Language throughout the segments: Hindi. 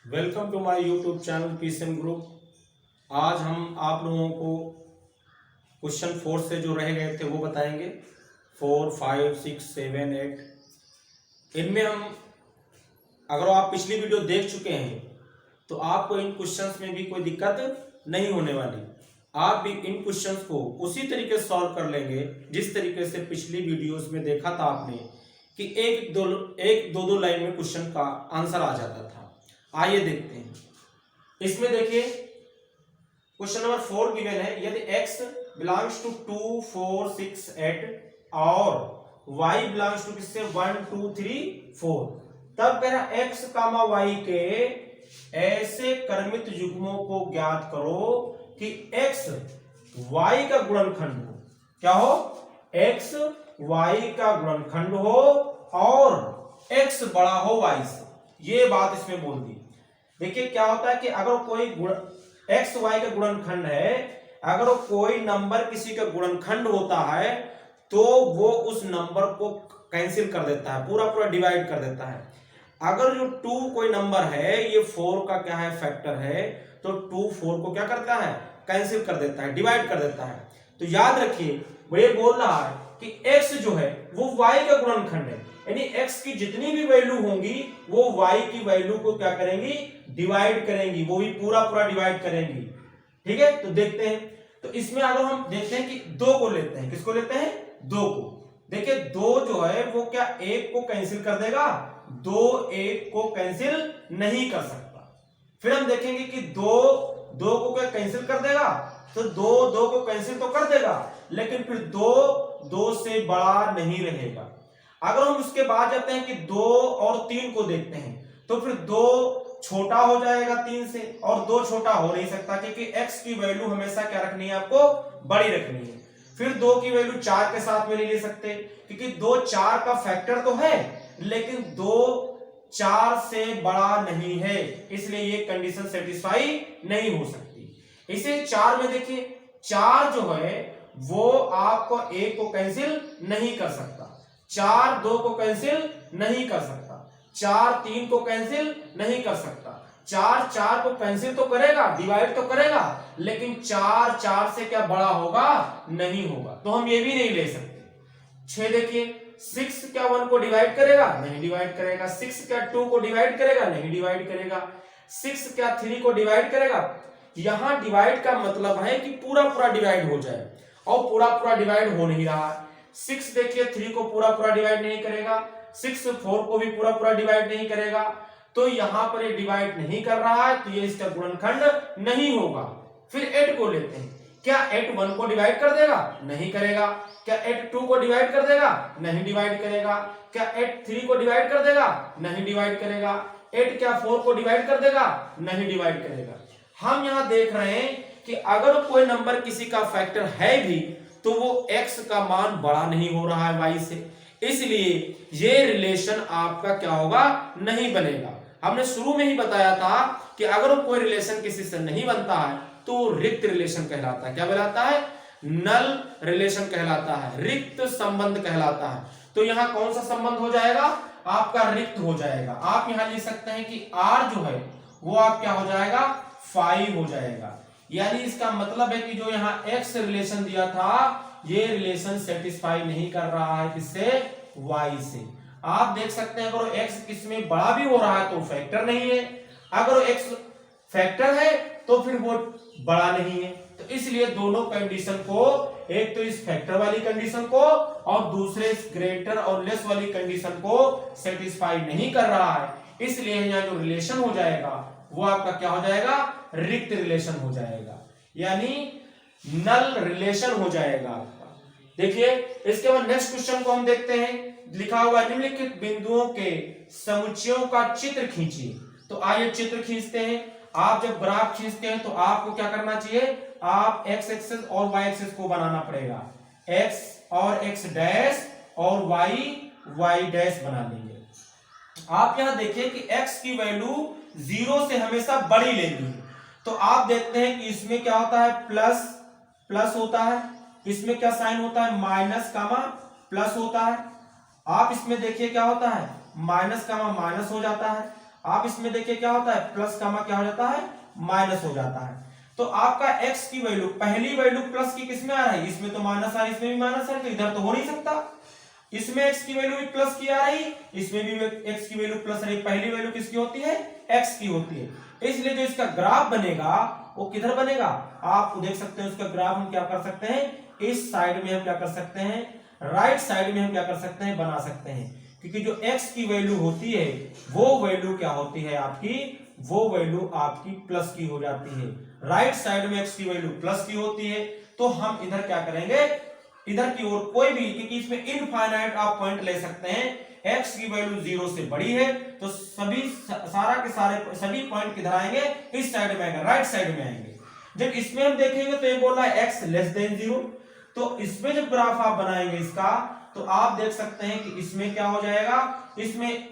Welcome to my YouTube channel PCM group. आज हम आप लोगों को क्वेश्चन 4 से जो रह गए थे वो बताएंगे। 4, 5, 6, 7, 8 इनमें हम, अगर आप पिछली वीडियो देख चुके हैं तो आपको इन क्वेश्चंस में भी कोई दिक्कत नहीं होने वाली। आप भी इन क्वेश्चंस को उसी तरीके से सॉल्व कर लेंगे जिस तरीके से पिछली वीडियोस में देखा था आपने कि एक दो लाइन में क्वेश्चन का आंसर आ जाता था। आइए देखते हैं। इसमें देखिए क्वेश्चन नंबर 4 गिवन है, यदि x बिलोंग्स टू 2, 4, 6, 8 और y बिलोंग्स टू किससे 1, 2, 3, 4, तब कह रहा x, y के ऐसे क्रमित युग्मों को ज्ञात करो कि x y का गुणनखंड हो। क्या हो? x y का गुणनखंड हो और x बड़ा हो y से। ये बात इसमें बोल दी। देखिए क्या होता है कि अगर कोई एक्स वाई का गुणनखंड है, अगर कोई नंबर किसी का गुणनखंड होता है तो वो उस नंबर को कैंसिल कर देता है, पूरा पूरा डिवाइड कर देता है। अगर जो 2 कोई नंबर है, ये 4 का क्या है फैक्टर है, तो 2 4 को क्या करता है कैंसिल कर देता है, डिवाइड कर देता है। तो याद रखिए वो ये बोल रहा है कि x जो है वो y का गुणनखंड है, यानी x की जितनी भी वैल्यू होंगी वो y की वैल्यू को क्या करेंगी, डिवाइड करेंगी, वो भी पूरा पूरा डिवाइड करेंगी। ठीक है, तो देखते हैं। तो इसमें अगर हम देखते हैं कि 2 को लेते हैं, किसको लेते हैं 2 को। देखिए 2 जो है वो क्या 1 को कैंसिल कर देगा, 2 1 को कैंसिल नहीं कर सकता। फिर हम देखेंगे कि 2 2 को क्या कैंसिल कर देगा, तो 2 2 को कैंसिल तो कर देगा, लेकिन फिर 2 2 से बड़ा नहीं रहेगा। अगर हम उसके बाद जाते हैं कि 2 और 3 को देखते हैं, तो फिर 2 छोटा हो जाएगा 3 से, और 2 छोटा हो नहीं सकता क्योंकि x की वैल्यू हमेशा क्या रखनी है, आपको बड़ी रखनी है। फिर 2 की वैल्यू 4 के साथ में नहीं ले सकते क्योंकि 2 4 का फैक्टर तो है, लेकिन 2 4 से बड़ा नहीं है, इसलिए ये कंडीशन सेटिस्फाई नहीं हो सकती। इसे 4 में देखिए, 4 जो है वो आपको 1 को कैंसिल नहीं कर सकता, 4 2 को कैंसिल नहीं कर सकता, 4 3 को कैंसिल नहीं कर सकता, 4 4 को कैंसिल तो करेगा, डिवाइड तो करेगा, लेकिन 4 4 से क्या बड़ा होगा, नहीं होगा, तो हम ये भी नहीं ले सकते। 6 देखिए, 6 क्या 1 को डिवाइड करेगा, नहीं डिवाइड करेगा, 6 क्या 2 को डिवाइड करेगा, नहीं डिवाइड करेगा, 6 क्या 3 को डिवाइड करेगा। यहां डिवाइड का मतलब है कि पूरा पूरा डिवाइड हो जाए, और पूरा पूरा डिवाइड हो नहीं रहा है। 6 देखिए 3 को पूरा पूरा डिवाइड नहीं करेगा, 6 4 को भी पूरा पूरा डिवाइड नहीं करेगा, तो यहां पर ये डिवाइड नहीं कर रहा है, तो ये इसका गुणनखंड नहीं होगा। फिर 8 को लेते हैं, क्या 8 1 को डिवाइड कर देगा, नहीं करेगा। क्या 8 2 को डिवाइड कर देगा, नहीं डिवाइड करेगा। क्या 8 3 को डिवाइड कर देगा, नहीं डिवाइड करेगा। 8 क्या 4 को डिवाइड कर देगा, नहीं डिवाइड करेगा। हम यहां देख रहे हैं कि अगर कोई नंबर किसी का फैक्टर है भी तो वो x का मान बड़ा नहीं हो रहा है y से, इसलिए ये रिलेशन आपका क्या होगा, नहीं बनेगा। हमने शुरू में ही बताया था कि अगर कोई रिलेशन किसी से नहीं बनता है तो रिक्त रिलेशन कहलाता है। क्या कहलाता है? नल रिलेशन कहलाता है, रिक्त संबंध कहलाता है। तो यहां कौन सा संबंध हो जाएगा, आपका रिक्त हो जाएगा। आप यहां लिख सकते हैं कि r जो है वो आप क्या हो जाएगा, 5 हो जाएगा। यानी इसका मतलब है कि जो यहाँ x रिलेशन दिया था ये रिलेशन सेटिस्फाई नहीं कर रहा है, किससे, y से। आप देख सकते हैं अगर x किसमें बड़ा भी हो रहा है तो फैक्टर नहीं है, अगर x फैक्टर है तो फिर वो बड़ा नहीं है। तो इसलिए दोनों कंडीशन को, एक तो इस फैक्टर वाली कंडीशन को और दूसरे इस ग्रेटर और लेस वाली कंडीशन को सेटिस्फाई नहीं कर रहा है, इसलिए यहाँ जो रिलेशन हो जाएगा वो आपका क्या हो जाएगा, रिक्त रिलेशन हो जाएगा, यानी नल रिलेशन हो जाएगा आपका। देखिए इसके बाद नेक्स्ट क्वेश्चन को हम देखते हैं। लिखा हुआ निम्नलिखित बिंदुओं के समुच्चयों का चित्र खींचिए। तो आइए चित्र खींचते हैं। आप जब ग्राफ खींचते हैं तो आपको क्या करना चाहिए, आप x एक्सिस और y एक्सिस को बनाना पड़ेगा, x और x डैश और y डैश बना लेंगे। आप यहां देखिए कि x की वैल्यू 0 से हमेशा बड़ी लेनी है, तो आप देखते हैं कि इसमें क्या होता है, प्लस प्लस होता है, इसमें क्या साइन होता है, माइनस कामा प्लस होता है। आप इसमें देखिए क्या होता है, माइनस कामा माइनस हो जाता है। आप इसमें देखिए क्या होता है, प्लस कामा क्या हो जाता है, माइनस हो जाता है। तो आपका x की वैल्यू, पहली वैल्यू प्लस की किसमें आ रहा है, इसमें तो माइनस आ रही है, इसमें भी माइनस है, तो इधर तो हो नहीं सकता। इसमें x की वैल्यू भी प्लस की आ रही, इसमें भी x की वैल्यू प्लस रही। पहली वैल्यू किसकी होती है, x की होती है। इसलिए जो इसका ग्राफ बनेगा वो किधर बनेगा, आप देख सकते हैं उसका ग्राफ हम क्या कर सकते हैं, इस साइड में हम क्या कर सकते हैं, राइट साइड में हम क्या कर सकते हैं, बना सकते हैं। क्योंकि जो x की वैल्यू होती है वो वैल्यू क्या होती है आपकी, वो वैल्यू आपकी प्लस की हो जाती है। राइट साइड में x की वैल्यू प्लस की होती है, तो हम इधर क्या करेंगे, इधर की ओर कोई भी, क्योंकि इसमें इनफाइनाइट आप पॉइंट ले सकते हैं, x की वैल्यू 0 से बड़ी है तो सारा के सारे सभी पॉइंट किधर आएंगे, इस साइड में आएंगे, राइट साइड में आएंगे। जब इसमें हम देखेंगे तो ये बोल रहा है x लेस देन 0, तो इसमें जब ग्राफ आप बनाएंगे इसका, तो आप देख सकते हैं कि इसमें क्या हो जाएगा, इसमें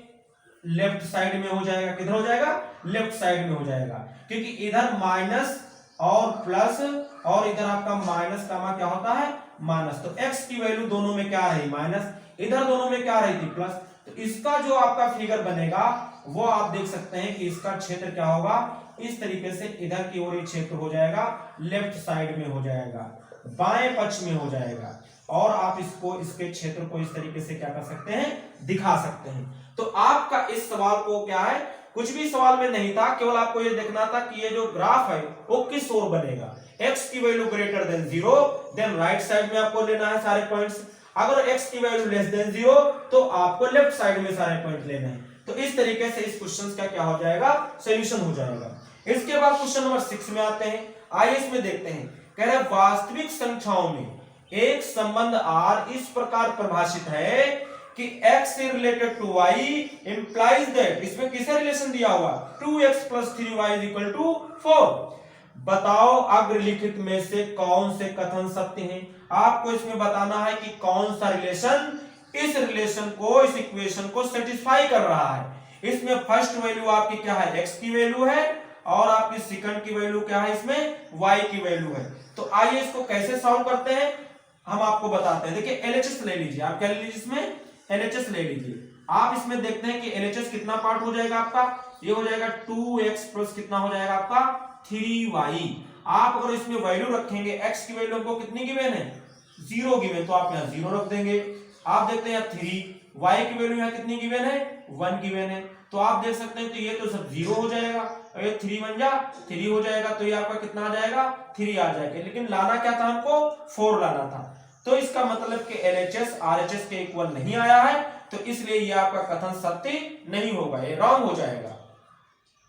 लेफ्ट साइड में हो जाएगा, किधर हो जाएगा, लेफ्ट साइड में हो जाएगा, क्योंकि इधर माइनस और प्लस, और इधर आपका माइनस का क्या होता है, माइनस। तो x की वैल्यू दोनों में क्या रही, माइनस, इधर दोनों में क्या रही थी, प्लस। तो इसका जो आपका फिगर बनेगा वो आप देख सकते हैं कि इसका क्षेत्र क्या होगा, इस तरीके से इधर की ओर क्षेत्र हो जाएगा, लेफ्ट साइड में हो जाएगा, बाएं पक्ष में हो जाएगा। और आप इसको, इसके क्षेत्र को इस तरीके से क्या कर सकते हैं, दिखा सकते हैं। तो आपका इस सवाल को क्या है, कुछ भी सवाल में नहीं था, केवल आपको ये देखना था कि ये जो ग्राफ है वो किस ओर बनेगा। x की value greater than 0, then right side में आपको लेना है सारे पॉइंट्स। अगर x की वैल्यू लेस देन 0 तो आपको लेफ्ट साइड में सारे पॉइंट लेने हैं। तो इस तरीके से इस क्वेश्चन का क्या हो जाएगा, सोल्यूशन हो जाएगा। इसके बाद क्वेश्चन नंबर 6 में आते हैं। आइए इसमें देखते हैं, कह रहे वास्तविक संख्याओं में एक संबंध r इस प्रकार परिभाषित है कि x related to y implies that, इसमें किसका रिलेशन दिया हुआ, 2x + 3y = 4। बताओ अग्रलिखित में से कौन से कथन सत्य हैं। आपको इसमें बताना है कि कौन सा रिलेशन इस रिलेशन को, इस इक्वेशन को सेटिस्फाई कर रहा है। इसमें फर्स्ट वैल्यू आपकी क्या है, x की वैल्यू है, और आपकी सेकंड की वैल्यू क्या है, इसमें y की वैल्यू है। तो आइए इसको कैसे सॉल्व करते हैं हम आपको बताते हैं। देखिए LHS ले लीजिए, आप क्या ले लीजिए, इसमें LHS ले लीजिए। आप इसमें देखते हैं कि LHS कितना पार्ट हो जाएगा आपका, ये हो जाएगा 2x प्लस कितना हो जाएगा आपका 3y। आप अगर इसमें वैल्यू रखेंगे, x की वैल्यू हमको कितनी गिवन है, 0 गिवन, तो आप यहाँ 0 रख देंगे। आप देखते हैं 3, y की वैल्यू यहाँ कितनी गिवन है, 1 गिवन है, तो आप देख सकते हैं तो ये तो सब 0 हो जाएगा, और ये 3 बन जा 3 हो जाएगा, तो ये आपका कितना आ जाएगा, 3 आ जाएगा। लेकिन लाना क्या था हमको, 4 लाना था। तो इसका मतलब कि LHS RHS के इक्वल नहीं आया है, तो इसलिए ये आपका कथन सत्य नहीं होगा, ये रॉन्ग हो जाएगा।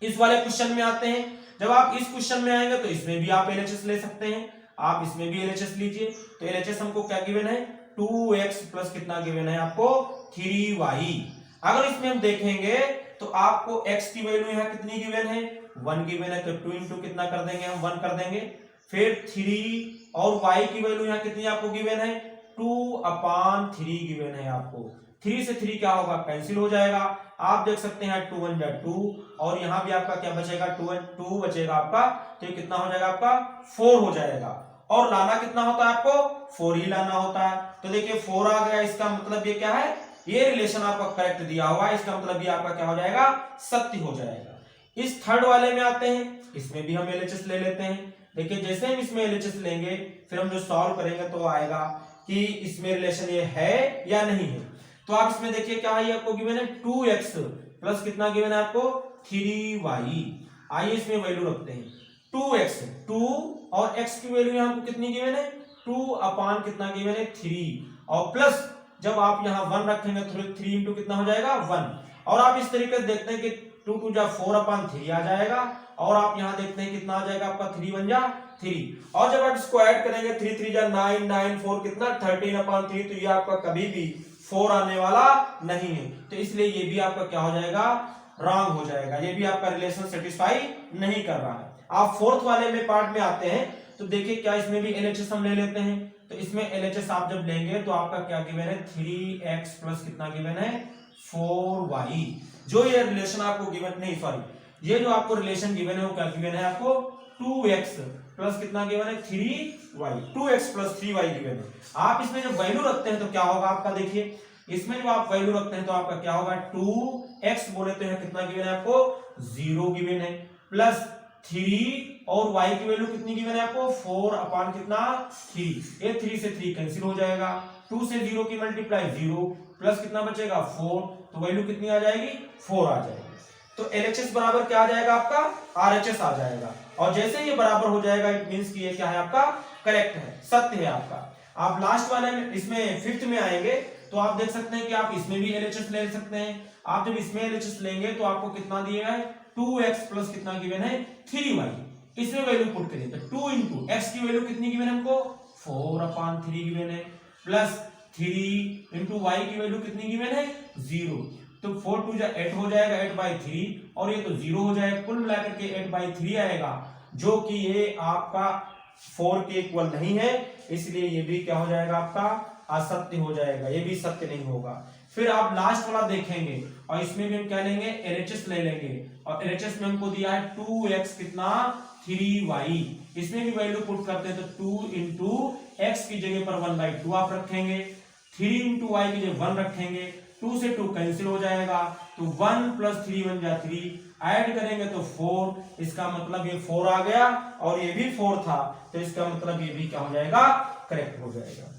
इस वाले क्वेश्चन में आते हैं। जब आप इस क्वेश्चन में आएंगे तो इसमें भी आप LHS ले सकते हैं, आप इसमें भी LHS लीजिए। तो LHS हमको क्या गिवन है, 2x प्लस कितना गिवन है आपको, 3y। अगर इसमें हम देखेंगे तो आपको x की वैल्यू यहाँ कितनी गिवन है, 1 गिवन है, तो 2 इंटू कितना कर देंगे हम, 1 कर देंगे। फिर 3 और y की वैल्यू यहाँ कितनी आपको गिवन है, 2/3 गिवन है आपको। 3 से 3 क्या होगा, कैंसिल हो जाएगा। आप देख सकते हैं 2 1 जा 2, और यहाँ भी आपका क्या बचेगा, 2 बचेगा आपका, तो ये कितना हो जाएगा आपका 4 हो जाएगा। और लाना कितना होता है आपको, 4 ही लाना होता है। तो देखिए 4 आ गया, इसका मतलब ये क्या है, ये रिलेशन आपका करेक्ट दिया हुआ है, इसका मतलब ये आपका क्या हो जाएगा, सत्य हो जाएगा। इस थर्ड वाले में आते हैं, इसमें भी हम LHS ले लेते हैं। देखिए जैसे हम इसमें LHS लेंगे, फिर हम जो सॉल्व करेंगे तो आएगा कि इसमें रिलेशन ये है या नहीं है। तो आप इसमें देखिए क्या है, आपको गिवन है 2x प्लस कितना गिवन है आपको, 3y। आइए इसमें वैल्यू रखते हैं, 2x 2, और x की वैल्यू यहाँ आपको कितनी गिवन है, 2 कितना गिवन है, 3, और प्लस जब आप यहाँ 1 रखेंगे तो 3 इंटू कितना हो जाएगा, 1। और आप इस तरीके से देखते हैं कि 2 2 जा 4/3 आ जाएगा, और आप यहाँ देखते हैं कितना आ जाएगा आपका 3 1 जा 3। और जब आप इसको ऐड करेंगे 3 3 जा 9 9 4 कितना 13/3, तो ये आपका कभी भी 4 आने वाला नहीं है, तो इसलिए ये भी आपका क्या हो जाएगा, रॉन्ग हो जाएगा। ये भी आपका रिलेशन सेटिस्फाई नहीं कर रहा है। आप फोर्थ वाले में पार्ट में आते हैं, तो देखिए क्या इसमें भी LHS हम ले लेते हैं। तो इसमें LHS आप जब लेंगे तो आपका क्या गिवन है, 3x प्लस कितना गिवन है, 4y। जो ये रिलेशन आपको गिवन, नहीं सॉरी, ये जो आपको रिलेशन गिवन है वो क्या गिवन है आपको, 2x प्लस कितना गिवन है, 3y, 2x plus 3y given है। आप इसमें जब वैल्यू रखते हैं तो क्या होगा आपका, देखिए इसमें जो आप वैल्यू रखते हैं तो आपका क्या होगा, 2x बोले तो यहाँ कितना गिवन है आपको, 0 गिवन है, प्लस 3 और y की वैल्यू कितनी गिवन है आपको 4 अपान कितना 3, ये 3 से 3 कैंसिल हो जाएगा, 2 से 0 की मल्टीप्लाई 0 प्लस कितना बचेगा 4, तो वैल्यू कितनी आ जाएगी 4 आ जाएगी। तो LHS बराबर क्या आ जाएगा आपका RHS आ जाएगा, और जैसे ये बराबर हो जाएगा इट मींस कि ये क्या है आपका करेक्ट है, सत्य है आपका। आप लास्ट वाले में इसमें फिफ्थ में आएंगे तो आप देख सकते हैं कि आप इसमें भी LHS ले सकते हैं। आप जब इसमें LHS लेंगे तो आपको कितना दिया है 2x प्लस कितना गिवन है 3y, इसमें वैल्यू पुट करिए तो 2 इंटू एक्स की वैल्यू कितनी गिवन है हमको 4 अपान 3 गिवन है, प्लस 3 इंटू वाई की वैल्यू कितनी गिवन है 0, तो 4 2 जा 8 हो जाएगा 8/3 और ये तो 0 हो जाएगा, कुल मिलाकर के 8/3 आएगा, जो कि ये आपका 4 के इक्वल नहीं है, इसलिए ये भी क्या हो जाएगा आपका असत्य हो जाएगा, ये भी सत्य नहीं होगा। फिर आप लास्ट वाला देखेंगे और इसमें भी हम क्या लेंगे LHS ले लेंगे, और LHS में हमको दिया है 2x कितना 3y, इसमें भी वैल्यू पुट करते हैं तो 2 इंटू एक्स की जगह पर 1/2 आप रखेंगे, 3 इंटू वाई की जगह 1 रखेंगे, 2 से 2 कैंसिल हो जाएगा, तो 1 प्लस 3 बन जा 3, ऐड करेंगे तो 4, इसका मतलब ये 4 आ गया और ये भी 4 था, तो इसका मतलब ये भी क्या हो जाएगा करेक्ट हो जाएगा।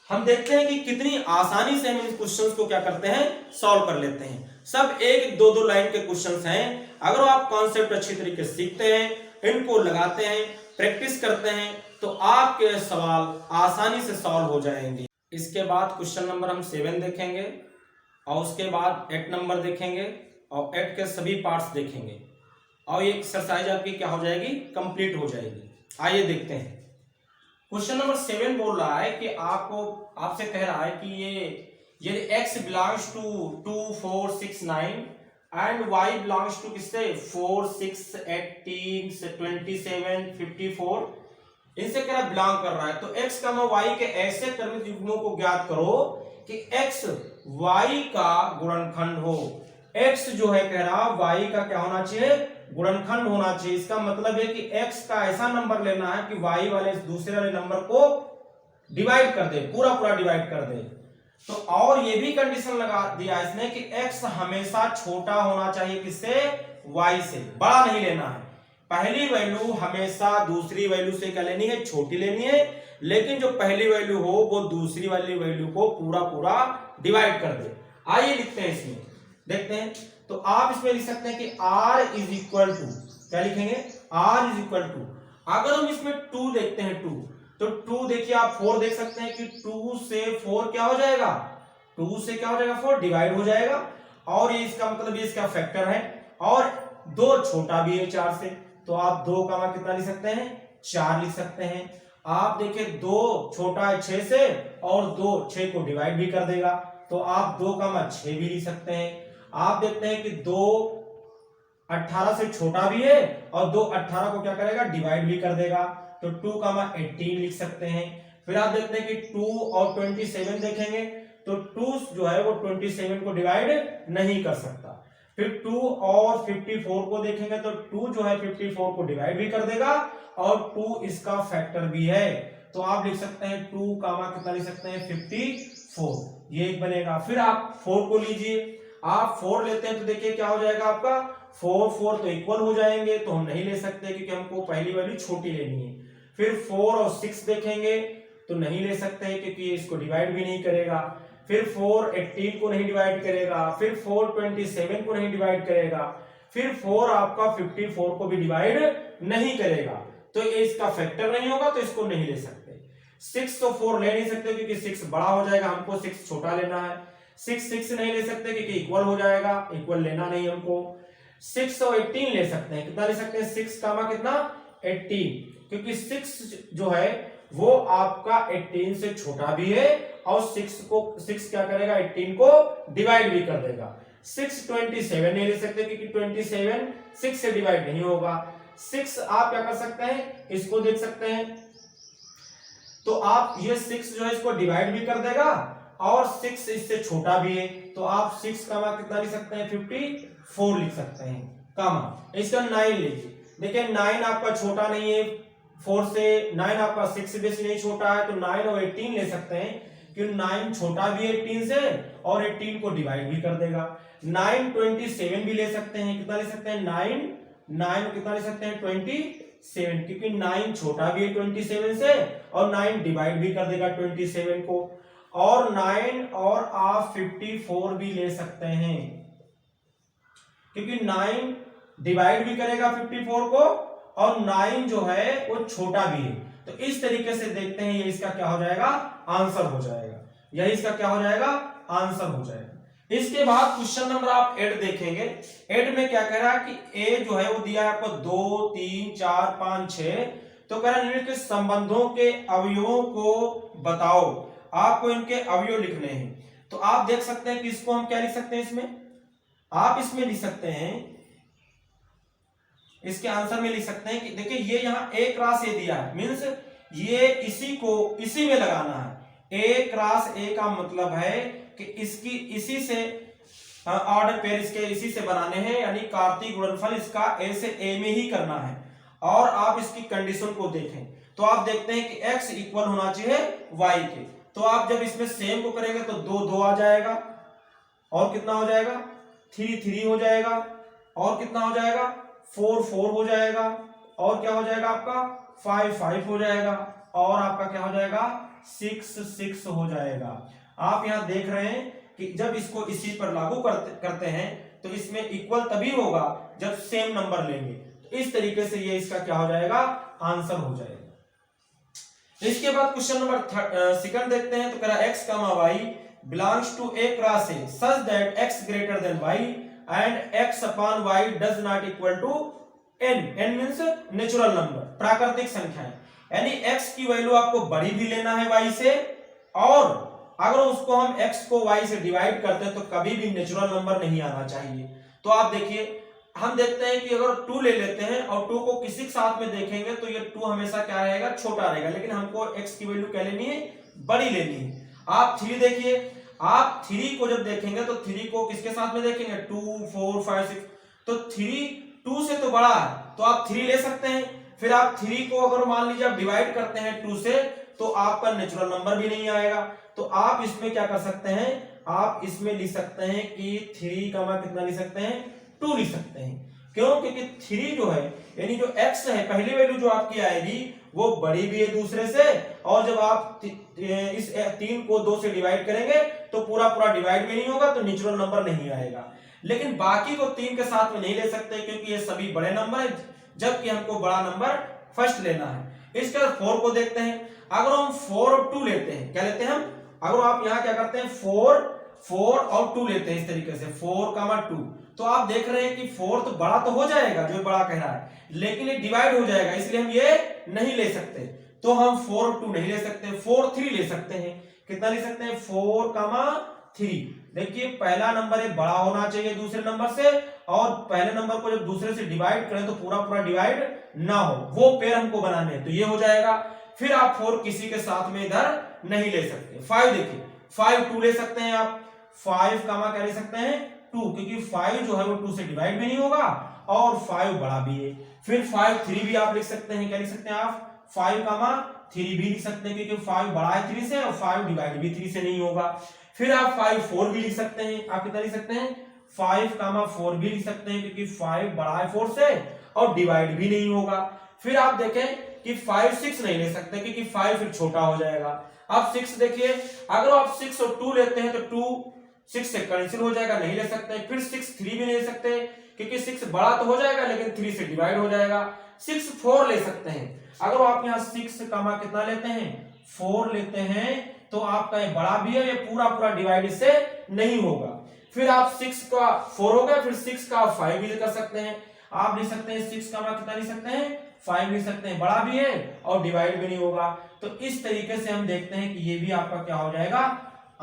हम देखते हैं कि कितनी आसानी से हम इन क्वेश्चंस को क्या करते हैं सॉल्व कर लेते हैं। सब एक दो लाइन के क्वेश्चंस हैं, अगर आप कॉन्सेप्ट अच्छी तरीके से सीखते हैं, इनको लगाते हैं, प्रैक्टिस करते हैं, तो आपके सवाल आसानी से सॉल्व हो जाएंगे। इसके बाद क्वेश्चन नंबर हम 7 देखेंगे और उसके बाद 8 नंबर देखेंगे और 8 के सभी पार्ट्स देखेंगे, और ये एक्सरसाइज आपकी क्या हो जाएगी कंप्लीट हो जाएगी। आइए देखते हैं। क्वेश्चन नंबर 7 बोल रहा है कि आपसे कह रहा है कि ये x belongs to 2 4 6 9 and y belongs to किससे 4 6 18 27 54, इनसे क्या बिलोंग कर रहा है, तो x का y के ऐसे क्रमिक युग्मों को ज्ञात करो कि x y का गुणनखंड हो। x जो है कह रहा y का क्या होना चाहिए गुणनखंड होना चाहिए, इसका मतलब है कि x का ऐसा नंबर लेना है कि y वाले दूसरे वाले नंबर को डिवाइड कर दे, पूरा डिवाइड कर दे। तो और ये भी कंडीशन लगा दिया इसने कि x हमेशा छोटा होना चाहिए किससे y से, बड़ा नहीं लेना है। पहली वैल्यू हमेशा दूसरी वैल्यू से क्या लेनी है छोटी लेनी है, लेकिन जो पहली वैल्यू हो वो दूसरी वाली वैल्यू को पूरा डिवाइड कर दे। आइए लिखते हैं इसमें, देखते हैं। तो आप इसमें लिख सकते हैं कि r इज इक्वल टू क्या लिखेंगे r इज इक्वल टू, अगर हम इसमें 2 देखते हैं 2, तो 2 देखिए आप 4 देख सकते हैं कि 2 से 4 क्या हो जाएगा 2 से क्या हो जाएगा 4 डिवाइड हो जाएगा, और ये इसका मतलब ये इसका फैक्टर है, और 2 छोटा भी है 4 से, तो आप 2 का कितना लिख सकते हैं 4 लिख सकते हैं। आप देखिए 2 छोटा है 6 से और 2 6 को डिवाइड भी कर देगा, तो आप 2 का 6 भी लिख सकते हैं। आप देखते हैं कि 2 18 से छोटा भी है और 2 18 को क्या करेगा डिवाइड भी कर देगा, तो 2 का 18 लिख सकते हैं। फिर आप देखते हैं कि 2 और 27 देखेंगे तो 2 जो है वो 27 को डिवाइड नहीं कर सकता। फिर 2 और 54 को देखेंगे तो 2 जो है 54 को डिवाइड भी कर देगा और 2 इसका फैक्टर भी है, तो आप लिख सकते हैं 2 का कितना लिख सकते हैं 54, ये एक बनेगा। फिर आप 4 को लीजिए, आप 4 लेते हैं तो देखिए क्या हो जाएगा आपका 4 4 तो इक्वल हो जाएंगे, तो हम नहीं ले सकते क्योंकि हमको पहली वैल्यू छोटी लेनी है। फिर 4 और 6 देखेंगे तो नहीं ले सकते हैं क्योंकि इसको डिवाइड भी नहीं करेगा। फिर 4 18 को नहीं डिवाइड करेगा, फिर 4 27 को नहीं डिवाइड करेगा, फिर 4 आपका 54 को भी डिवाइड नहीं करेगा, तो ये इसका फैक्टर नहीं होगा, तो इसको नहीं ले सकते। 6 तो 4 ले नहीं सकते क्योंकि 6 बड़ा हो जाएगा, हमको 6 छोटा लेना है। 6 नहीं ले सकते क्योंकि इक्वल हो जाएगा, इक्वल लेना नहीं हमको। 6 और 18 ले सकते हैं, कितना ले सकते हैं 6 का कितना 18, क्योंकि 6 जो है वो आपका 18 से छोटा भी है और 6 क्या करेगा 18 को डिवाइड भी कर देगा। 6 27 नहीं ले सकते क्योंकि 27 6 से डिवाइड नहीं होगा। 6 आप क्या कर सकते हैं इसको देख सकते हैं, तो आप ये 6 जो है इसको डिवाइड भी कर देगा और 6 इससे छोटा भी है, तो आप 6 का कितना लिख सकते हैं 54 लिख सकते हैं कामा। इसका 9 लीजिए, देखिए 9 आपका छोटा नहीं है 4 से, 9 आपका 6 से बेसी नहीं छोटा है, तो 9 और 18 ले सकते हैं क्योंकि 9 छोटा भी है 18 से और 18 को डिवाइड भी कर देगा। 9 27 भी ले सकते हैं। कितना ले सकते हैं? 9 कितना ले सकते हैं? 27, क्योंकि 9 छोटा भी है 27 से और 9 डिवाइड भी कर देगा 27 को। और 9 और आप 54 भी ले सकते हैं, क्योंकि 9 डिवाइड भी करेगा 54 को और 9 जो है वो छोटा भी है। तो इस तरीके से देखते हैं, ये इसका क्या हो जाएगा? आंसर हो जाएगा। यही इसका क्या हो जाएगा? आंसर हो जाएगा। इसके बाद क्वेश्चन नंबर आप 8 देखेंगे। 8 में क्या कह रहा है कि ए जो है वो दिया है आपको 2 3 4 5 6, तो कह रहा है निम्नलिखित संबंधों के अवयवों को बताओ। आपको इनके अवयव लिखने हैं। तो आप देख सकते हैं कि इसको हम क्या लिख सकते हैं, इसमें आप इसमें लिख सकते हैं, इसके आंसर में लिख सकते हैं कि देखिए ये यहाँ ए क्रॉस ए दिया है, मीन्स ये इसी को इसी में लगाना है। ए क्रॉस ए का मतलब है कि इसकी इसी से ऑर्डर पेयर इसके इसी से बनाने हैं, यानी कार्तीय गुणनफल इसका ए से ए में ही करना है। और आप इसकी कंडीशन को देखें तो आप देखते हैं कि x इक्वल होना चाहिए y के। तो आप जब इसमें सेम को करेंगे तो 2 2 आ जाएगा, और कितना हो जाएगा? 3 3 हो जाएगा, और कितना हो जाएगा? 4 4 हो जाएगा, और क्या हो जाएगा आपका? 5 5 हो जाएगा, और आपका क्या हो जाएगा? 6 6 हो जाएगा। आप यहां देख रहे हैं कि जब इसको इसी पर लागू करते हैं तो इसमें इक्वल तभी होगा जब सेम नंबर लेंगे। तो इस तरीके से ये इसका क्या हो जाएगा? आंसर हो जाएगा। इसके बाद क्वेश्चन नंबर सेकंड देखते हैं। तो कह रहा है x, y belongs to A cross A such that x greater than y and x upon y does not equal to n। n means natural number, प्राकृतिक संख्याएं, यानी x की वैल्यू आपको बड़ी भी लेना है y से, और अगर उसको हम x को y से डिवाइड करते हैं तो कभी भी नेचुरल नंबर नहीं आना चाहिए। तो आप देखिए, हम देखते हैं कि अगर 2 ले लेते हैं और 2 को किसी के साथ में देखेंगे तो ये 2 हमेशा क्या रहेगा? छोटा रहेगा, लेकिन हमको x की वैल्यू क्या लेनी है? बड़ी लेनी है। आप 3 देखिए, आप 3 को जब देखेंगे तो 3 को किसके साथ में देखेंगे? 2 4 5 6, तो 3 2 से तो बड़ा है, तो आप 3 ले सकते हैं। फिर आप 3 को अगर मान लीजिए आप डिवाइड करते हैं 2 से, तो आपका नेचुरल नंबर भी नहीं आएगा। तो आप इसमें क्या कर सकते हैं? आप इसमें लिख सकते हैं कि 3 का कितना लिख सकते हैं? 2 लिख सकते हैं। क्यों? क्योंकि 3 जो है, यानी जो x है, पहली वैल्यू जो आपकी आएगी वो बड़ी भी है दूसरे से, और जब आप इस 3 को 2 से डिवाइड करेंगे तो पूरा पूरा डिवाइड भी नहीं होगा, तो नेचुरल नंबर नहीं आएगा। लेकिन बाकी को 3 के साथ में नहीं ले सकते, क्योंकि ये सभी बड़े नंबर है, जबकि हमको बड़ा नंबर फर्स्ट लेना है। इसके बाद 4 को देखते हैं। अगर हम 4 और 2 लेते हैं, क्या लेते हैं हम? अगर आप यहां क्या करते हैं? 4 और 2 लेते हैं, इस तरीके से 4, 2, तो आप देख रहे हैं कि 4 तो बड़ा तो हो जाएगा, जो बड़ा कह रहा है, लेकिन ये डिवाइड हो जाएगा, इसलिए हम ये नहीं ले सकते। तो हम 4 और 2 नहीं ले सकते, 4 3 ले सकते हैं। कितना ले सकते हैं? 4, 3। देखिए पहला नंबर एक बड़ा होना चाहिए दूसरे नंबर से, और पहले नंबर को जब दूसरे से डिवाइड करें तो पूरा पूरा डिवाइड ना हो, वो पेयर हमको बनाने हैं, तो ये हो जाएगा। फिर आप 4 किसी के साथ में इधर नहीं ले सकते। 5 देखिए, 5 2 ले सकते हैं आप, 5 क्या ले सकते हैं? 2, क्योंकि 5 जो है वो 2 से डिवाइड भी नहीं होगा, और 5 बड़ा भी है। फिर 5 3 भी आप लिख सकते हैं। क्या लिख सकते हैं आप? 5, 3 भी लिख सकते हैं, क्योंकि 5 बड़ा है 3 से, और 5 डिवाइड भी 3 से नहीं होगा। फिर आप 5 4 भी लिख सकते हैं। आप कितना लिख सकते हैं? 5, 4 भी लिख सकते हैं, क्योंकि 5 बड़ा है 4 से और डिवाइड भी नहीं होगा। फिर आप देखें कि 5 6 नहीं ले सकते, क्योंकि 5 फिर छोटा हो जाएगा। अब 6 देखिए, अगर आप 6 और 2 लेते हैं तो 2 6 से कैंसिल हो जाएगा, नहीं ले सकते। फिर 6 3 भी नहीं ले सकते, क्योंकि 6 बड़ा तो हो जाएगा लेकिन 3 से डिवाइड हो जाएगा। 6 4 ले सकते हैं। अगर आप यहाँ 6 कितना लेते हैं? 4 लेते हैं, तो आपका ये बड़ा भी है, ये पूरा पूरा डिवाइड इससे नहीं होगा। फिर आप 6 का 4 हो गया, फिर 6 का 5 भी कर सकते हैं। आप लिख सकते हैं 6 कितना लिख सकते हैं? 5 लिख सकते हैं, बड़ा भी है और डिवाइड भी नहीं होगा। तो इस तरीके से हम देखते हैं कि ये भी आपका क्या हो जाएगा?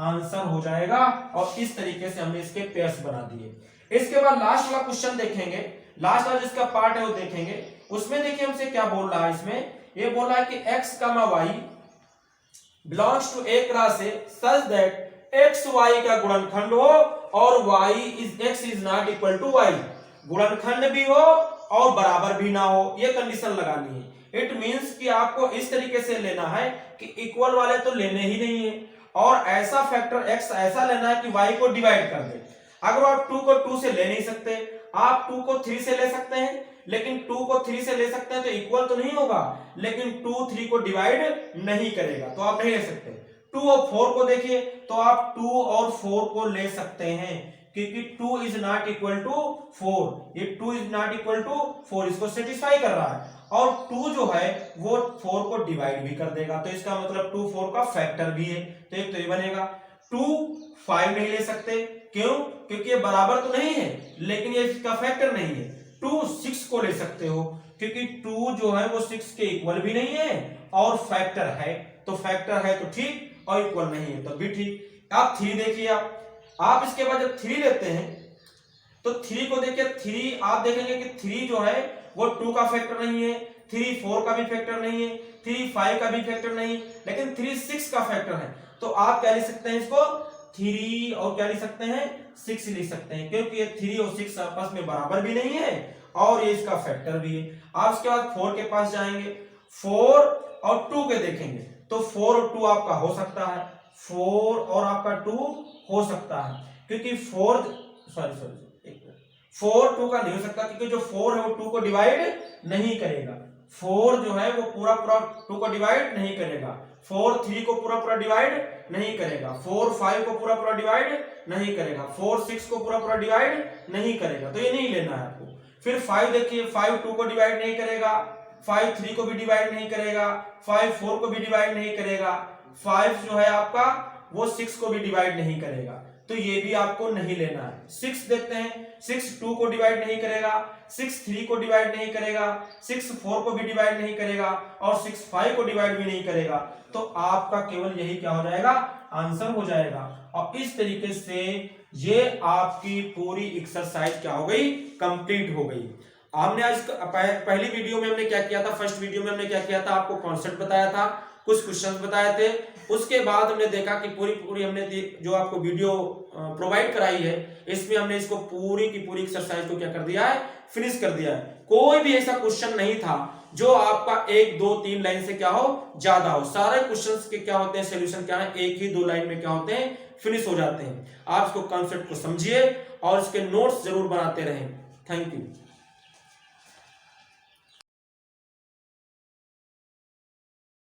आंसर हो जाएगा। और इस तरीके से हमने इसके पेयर्स बना दिए। इसके बाद लास्ट वाला क्वेश्चन देखेंगे, लास्ट वाला जिसका पार्ट है वो देखेंगे। उसमें देखिए हमसे क्या बोल रहा है, इसमें ये बोल रहा है कि x, y belongs to A cross A such that x y का गुणनखंड हो और x is not equal to y, गुणनखंड भी हो और बराबर भी ना हो, ये कंडीशन लगानी है। इट मींस कि आपको इस तरीके से लेना है कि इक्वल वाले तो लेने ही नहीं है, और ऐसा फैक्टर x ऐसा लेना है कि y को डिवाइड कर दे। अगर आप 2 को 2 से ले नहीं सकते, आप 2 को 3 से ले सकते हैं, लेकिन 2 को 3 से ले सकते हैं तो इक्वल तो नहीं होगा, लेकिन 2 3 को डिवाइड नहीं करेगा तो आप नहीं ले सकते। 2 और 4 को देखिए तो आप 2 और 4 को ले सकते हैं, क्योंकि 2 इज नॉट इक्वल टू 4, ये 2 इज नॉट इक्वल टू 4 इसको सेटिस्फाई कर रहा है, और 2 जो है वो 4 को डिवाइड भी कर देगा, तो इसका मतलब 2 4 का फैक्टर भी है, तो एक तो ये बनेगा। 2 5 नहीं ले सकते, क्यों? क्योंकि ये बराबर तो नहीं है, लेकिन ये इसका फैक्टर नहीं है। 2 6 को ले सकते हो, क्योंकि 2 जो है वो 6 के इक्वल भी नहीं है और फैक्टर है, तो फैक्टर है तो ठीक, और इक्वल नहीं है तो भी ठीक। आप 3 देखिए, आप इसके बाद जब 3 लेते हैं तो 3 को देखिए, 3 आप देखेंगे कि 3 जो है वो 2 का फैक्टर नहीं है, 3 4 का भी फैक्टर नहीं है, 3 5 का भी फैक्टर नहीं, लेकिन 3 6 का फैक्टर है, तो आप क्या लिख सकते हैं इसको 3 और क्या लिख सकते हैं 6 लिख सकते हैं, क्योंकि ये 3 और 6 आपस में बराबर भी नहीं है और ये इसका फैक्टर भी है। आप इसके बाद 4 के पास जाएंगे, 4 और 2 के देखेंगे तो 4 और 2 आपका हो सकता है, 4 और आपका 2 हो सकता है, क्योंकि 4 2 का नहीं हो सकता, क्योंकि जो 4 है वो 2 को डिवाइड नहीं करेगा, 4 जो है वो पूरा 2 को डिवाइड नहीं करेगा, 4 3 को पूरा डिवाइड नहीं करेगा, 4 5 को पूरा डिवाइड नहीं करेगा, 4 6 को पूरा डिवाइड नहीं करेगा, तो ये नहीं लेना है आपको। फिर 5 देखिए, 5 2 को डिवाइड नहीं करेगा, 5 3 को भी डिवाइड नहीं करेगा, 5 4 को भी डिवाइड नहीं करेगा, 5 जो है आपका वो 6 को भी डिवाइड नहीं करेगा, तो ये भी आपको नहीं लेना है। 6 देखते हैं, 6 2 को डिवाइड नहीं करेगा, 6 3 को डिवाइड नहीं करेगा, 6 4 को भी डिवाइड नहीं करेगा और 6 5 को डिवाइड भी नहीं करेगा, तो आपका केवल यही क्या हो जाएगा आंसर हो जाएगा। और इस तरीके से ये आपकी पूरी एक्सरसाइज क्या हो गई कंप्लीट हो गई। हमने आज पहली वीडियो में हमने क्या किया था, फर्स्ट वीडियो में हमने क्या किया था, आपको कॉन्सेप्ट बताया था, कुछ क्वेश्चंस बताए थे, उसके बाद हमने देखा कि पूरी हमने जो आपको वीडियो प्रोवाइड कराई है इसमें हमने इसको पूरी की पूरी एक्सरसाइज को क्या कर दिया है फिनिश कर दिया है। कोई भी ऐसा क्वेश्चन नहीं था जो आपका 1 2 3 लाइन से क्या हो ज्यादा हो, सारे क्वेश्चंस के क्या होते हैं सॉल्यूशन क्या है 1 ही 2 लाइन में क्या होते हैं फिनिश हो जाते हैं। आप इसको कॉन्सेप्ट को समझिए और इसके नोट्स जरूर बनाते रहें। Thank you.